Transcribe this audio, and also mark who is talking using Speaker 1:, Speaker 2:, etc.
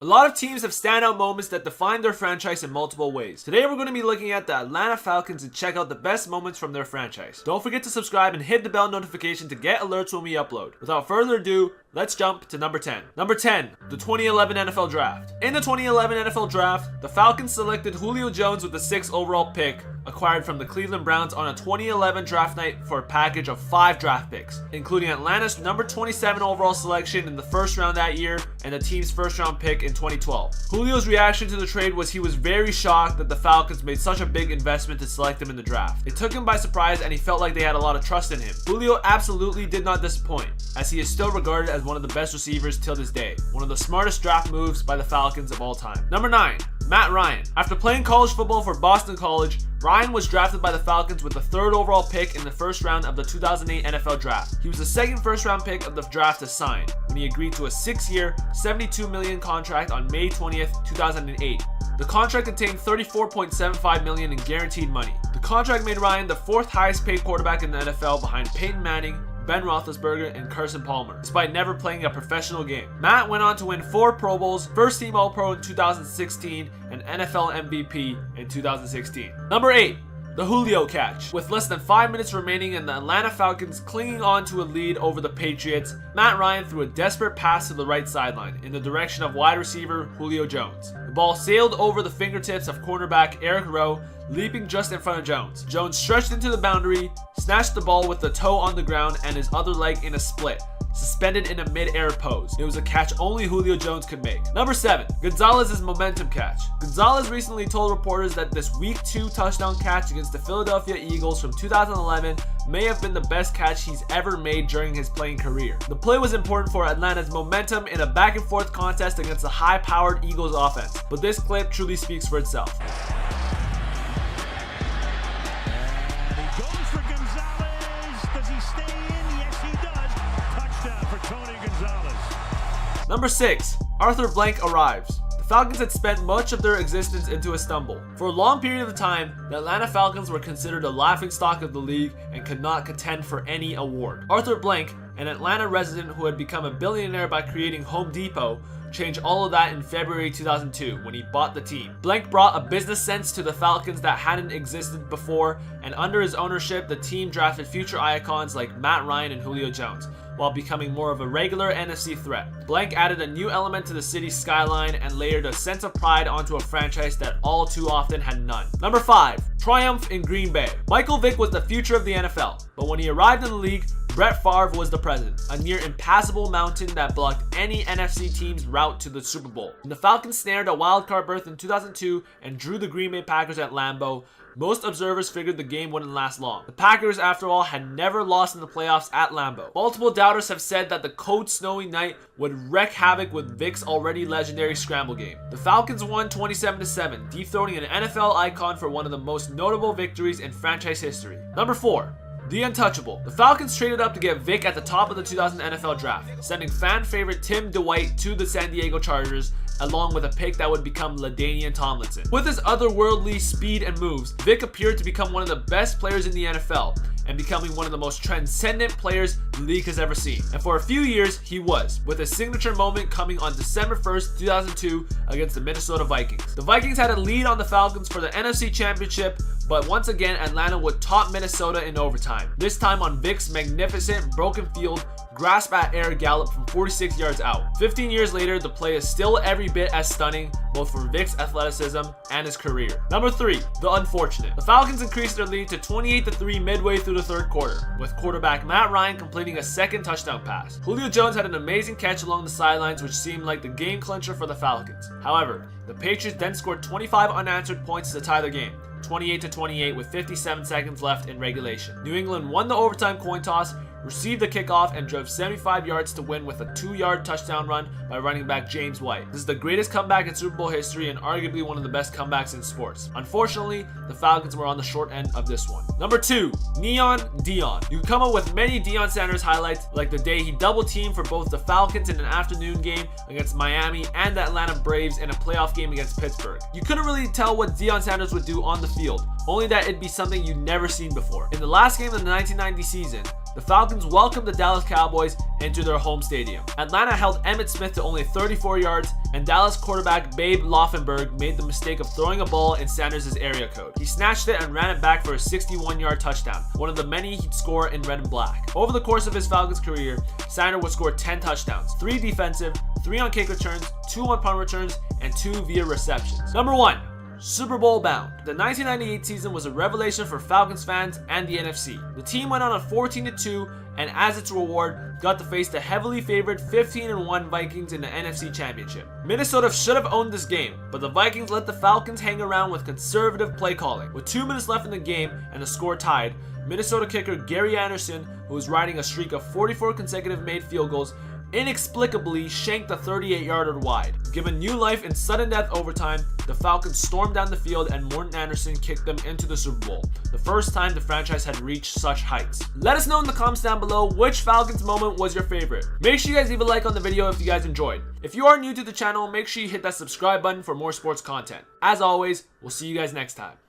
Speaker 1: A lot of teams have standout moments that define their franchise in multiple ways. Today we're going to be looking at the Atlanta Falcons and check out the best moments from their franchise. Don't forget to subscribe and hit the bell notification to get alerts when we upload. Without further ado, let's jump to number 10. Number 10, the 2011 NFL Draft. In the 2011 NFL Draft, the Falcons selected Julio Jones with the 6th overall pick, acquired from the Cleveland Browns on a 2011 draft night for a package of 5 draft picks, including Atlanta's number 27 overall selection in the first round that year and the team's first round pick in 2012. Julio's reaction to the trade was he was very shocked that the Falcons made such a big investment to select him in the draft. It took him by surprise and he felt like they had a lot of trust in him. Julio absolutely did not disappoint, as he is still regarded as one of the best receivers till this day. One of the smartest draft moves by the Falcons of all time. Number 9. Matt Ryan. After playing college football for Boston College, Ryan was drafted by the Falcons with the 3rd overall pick in the first round of the 2008 NFL Draft. He was the second first-round pick of the draft to sign when he agreed to a 6-year, $72 million contract on May 20th, 2008. The contract contained $34.75 million in guaranteed money. The contract made Ryan the 4th highest-paid quarterback in the NFL behind Peyton Manning, Ben Roethlisberger, and Carson Palmer, despite never playing a professional game. Matt went on to win 4 Pro Bowls, first team All-Pro in 2016, and NFL MVP in 2016. Number 8. The Julio catch. With less than 5 minutes remaining and the Atlanta Falcons clinging on to a lead over the Patriots, Matt Ryan threw a desperate pass to the right sideline in the direction of wide receiver Julio Jones. The ball sailed over the fingertips of cornerback Eric Rowe, leaping just in front of Jones. Jones stretched into the boundary, snatched the ball with the toe on the ground and his other leg in a split, suspended in a mid-air pose. It was a catch only Julio Jones could make. Number 7. Gonzalez's momentum catch. Gonzalez recently told reporters that this Week 2 touchdown catch against the Philadelphia Eagles from 2011 may have been the best catch he's ever made during his playing career. The play was important for Atlanta's momentum in a back-and-forth contest against the high-powered Eagles offense, but this clip truly speaks for itself. Number 6. Arthur Blank arrives. The Falcons had spent much of their existence into a stumble. For a long period of time, the Atlanta Falcons were considered a laughingstock of the league and could not contend for any award. Arthur Blank, an Atlanta resident who had become a billionaire by creating Home Depot, changed all of that in February 2002 when he bought the team. Blank brought a business sense to the Falcons that hadn't existed before, and under his ownership, the team drafted future icons like Matt Ryan and Julio Jones, while becoming more of a regular NFC threat. Blank added a new element to the city's skyline and layered a sense of pride onto a franchise that all too often had none. Number 5. Triumph in Green Bay. Michael Vick was the future of the NFL, but when he arrived in the league, Brett Favre was the president, a near impassable mountain that blocked any NFC team's route to the Super Bowl. When the Falcons snared a wildcard berth in 2002 and drew the Green Bay Packers at Lambeau, most observers figured the game wouldn't last long. The Packers, after all, had never lost in the playoffs at Lambeau. Multiple doubters have said that the cold, snowy night would wreak havoc with Vick's already legendary scramble game. The Falcons won 27-7, dethroning an NFL icon for one of the most notable victories in franchise history. Number 4. The untouchable. The Falcons traded up to get Vick at the top of the 2000 NFL Draft, sending fan favorite Tim Dwight to the San Diego Chargers, along with a pick that would become LaDainian Tomlinson. With his otherworldly speed and moves, Vick appeared to become one of the best players in the NFL and becoming one of the most transcendent players the league has ever seen. And for a few years, he was, with his signature moment coming on December 1st, 2002 against the Minnesota Vikings. The Vikings had a lead on the Falcons for the NFC Championship, but once again, Atlanta would top Minnesota in overtime, this time on Vick's magnificent broken field grasp at air gallop from 46 yards out. 15 years later, the play is still every bit as stunning, both for Vick's athleticism and his career. Number 3. The unfortunate. The Falcons increased their lead to 28-3 midway through the 3rd quarter, with quarterback Matt Ryan completing a 2nd touchdown pass. Julio Jones had an amazing catch along the sidelines, which seemed like the game clincher for the Falcons. However, the Patriots then scored 25 unanswered points to tie the game, 28-28 with 57 seconds left in regulation. New England won the overtime coin toss, received the kickoff, and drove 75 yards to win with a 2-yard touchdown run by running back James White. This is the greatest comeback in Super Bowl history and arguably one of the best comebacks in sports. Unfortunately, the Falcons were on the short end of this one. Number 2. Neon Deion. You can come up with many Deion Sanders highlights, like the day he double-teamed for both the Falcons in an afternoon game against Miami and the Atlanta Braves in a playoff game against Pittsburgh. You couldn't really tell what Deion Sanders would do on the field, only that it'd be something you'd never seen before. In the last game of the 1990 season, the Falcons welcomed the Dallas Cowboys into their home stadium. Atlanta held Emmitt Smith to only 34 yards, and Dallas quarterback Babe Laufenberg made the mistake of throwing a ball in Sanders' area code. He snatched it and ran it back for a 61-yard touchdown, one of the many he'd score in red and black. Over the course of his Falcons career, Sanders would score 10 touchdowns, 3 defensive, 3 on kick returns, 2 on punt returns, and 2 via receptions. Number 1. Super Bowl bound. The 1998 season was a revelation for Falcons fans and the NFC. The team went on a 14-2 and as its reward got to face the heavily favored 15-1 Vikings in the NFC Championship. Minnesota should have owned this game, but the Vikings let the Falcons hang around with conservative play calling. With 2 minutes left in the game and the score tied, Minnesota kicker Gary Anderson, who was riding a streak of 44 consecutive made field goals, inexplicably shanked a 38-yarder wide. Given new life in sudden death overtime, the Falcons stormed down the field and Morton Anderson kicked them into the Super Bowl, the first time the franchise had reached such heights. Let us know in the comments down below which Falcons moment was your favorite. Make sure you guys leave a like on the video if you guys enjoyed. If you are new to the channel, make sure you hit that subscribe button for more sports content. As always, we'll see you guys next time.